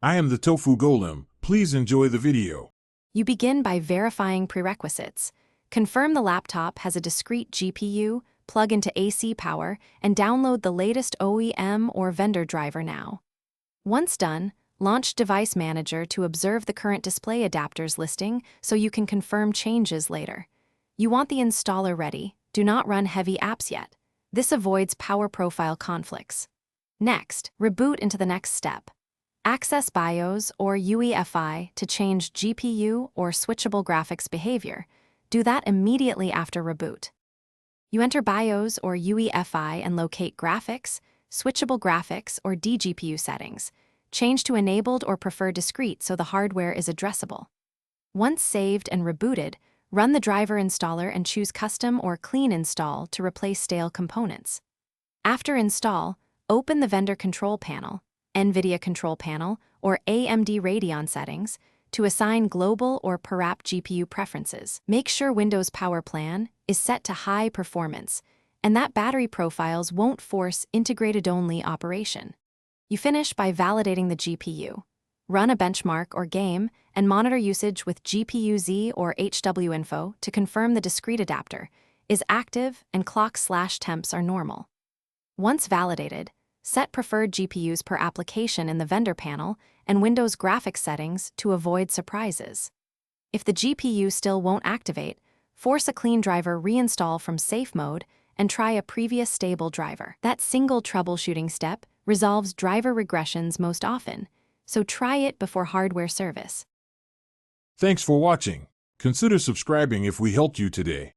I am the Tofu Golem. Please enjoy the video. You begin by verifying prerequisites. Confirm the laptop has a discrete GPU, plug into AC power, and download the latest OEM or vendor driver now. Once done, launch Device Manager to observe the current display adapters listing so you can confirm changes later. You want the installer ready. Do not run heavy apps yet. This avoids power profile conflicts. Next, reboot into the next step. Access BIOS or UEFI to change GPU or switchable graphics behavior. Do that immediately after reboot. You enter BIOS or UEFI and locate Graphics, Switchable Graphics, or DGPU settings. Change to Enabled or Prefer Discrete so the hardware is addressable. Once saved and rebooted, run the driver installer and choose Custom or Clean Install to replace stale components. After install, open the Vendor Control Panel, NVIDIA Control Panel, or AMD Radeon settings to assign global or per-app GPU preferences. Make sure Windows Power Plan is set to high performance and that battery profiles won't force integrated-only operation. You finish by validating the GPU. Run a benchmark or game and monitor usage with GPU-Z or HW-info to confirm the discrete adapter is active and clock/temps are normal. Once validated, set preferred GPUs per application in the vendor panel and Windows graphics settings to avoid surprises. If the GPU still won't activate, force a clean driver reinstall from safe mode and try a previous stable driver. That single troubleshooting step resolves driver regressions most often, so try it before hardware service. Thanks for watching. Consider subscribing if we helped you today.